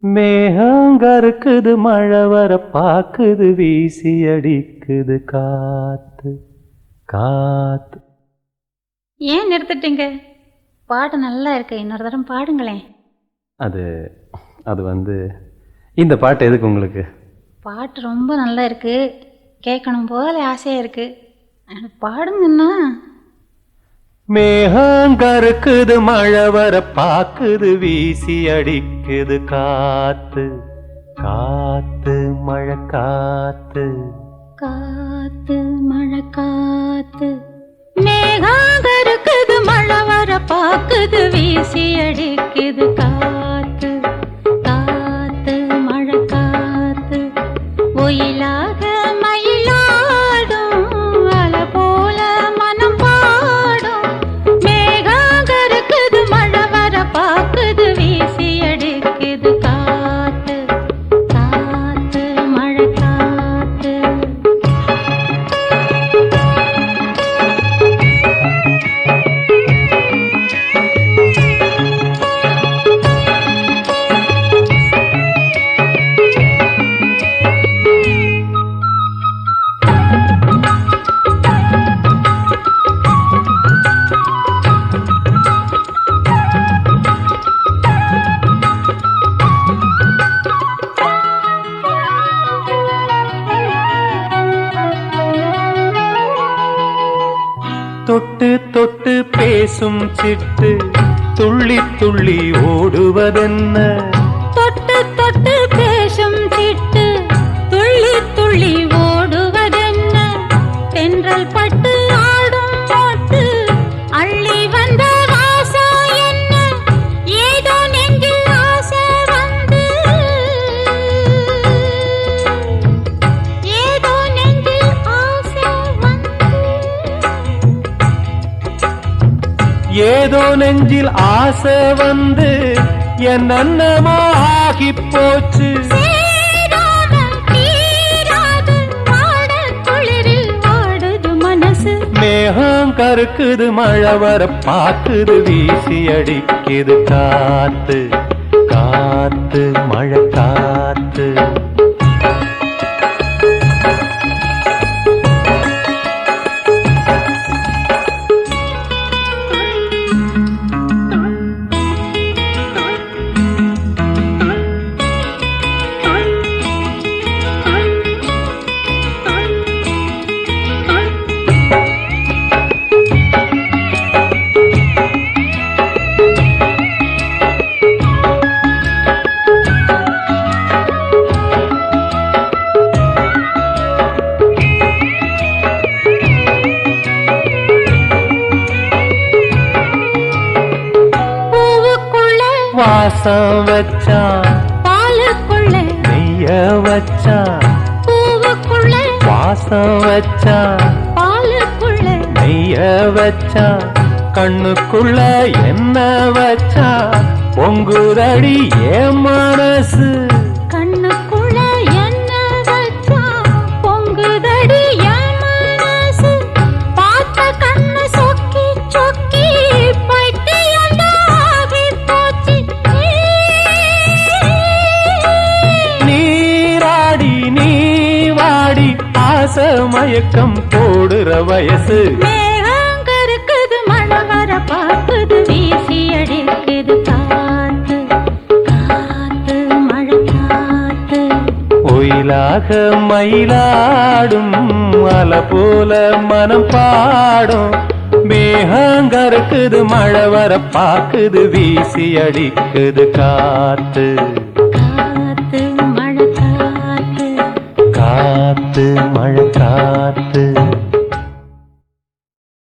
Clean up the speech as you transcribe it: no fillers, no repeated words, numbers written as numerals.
மேகங்கருக்குது மழை வர பாக்குது வீசி அடிக்குது காத்து காத்து. ஏன் நிறுத்திட்டீங்க? பாட்டு நல்லா இருக்கு, இன்னொரு தரம் பாடுங்களேன். அது அது வந்து இந்த பாட்டு எதுக்கு உங்களுக்கு? பாட்டு ரொம்ப நல்லா இருக்கு, கேட்கணும் போல ஆசையா இருக்கு, பாடுங்கண்ணா. மேகங்கருக்குது மழை வர பாக்குது வீசி அடிக்குது காத்து காத்து மழை காத்து காத்து மழை காத்து. மேகங்கருக்குது மழை வர பாக்குது வீசி அடிக்குது காத்து காத்து மழை காத்து. ஒயிலாக மயிலாடும் அலை போல மனம் பாடும். மேகங்கருக்குது மழை வர பாக்குது வீசி அடிக்குது காத்து காத்து மழை காத்து. தொட்டு தொட்டு பேசும் சிட்டு துள்ளி துள்ளி ஓடுவதென்ன? தொட்டு தொட்டு பேசும் சிட்டு துள்ளி துள்ளி ஓடுவதென்ன? தென்றல் பட்டு ஆடும் போட்டு அள்ளி வந்த வாசம் என்ன? ஏதோ நெஞ்சில் ஆசை வந்து, ஏதோ நெஞ்சில் ஆசை வந்து, ஏதோ நெஞ்சில் ஆசை வந்து என்னென்னமோ ஆகி போச்சு. மேகம் கருக்குது மழை வர பாக்குது வீசி அடிக்குது காத்து காத்து மழை காத்து. வாசம் வச்சான் பாலுக்குள்ள நெய்ய வச்சான், பூவுக்குள்ள வாசம் வச்சான் பாலுக்குள்ள நெய்ய வச்சான், கண்ணுக்குள்ள என்ன வச்சான் பொங்குதடி என் மனசு. கண்ணுக்குள்ள என்ன வச்சா பொங்குதடி என் மனசு. பார்த்த கண்ணு சொக்கி சொக்கி பைத்தியமாகி போச்சு. நீராடி நீ வாடி ஆசை மயக்கம் போடுற வயசு. மேகங்கருக்குது மழை வர பாக்குது வீசி அடிக்குது காத்து காத்து மழை காத்து. ஒயிலாக மயிலாடும் அலை போல மனம் பாடும். மேகங்கருக்குது மழை வர பாக்குது வீசி அடிக்குது காத்து.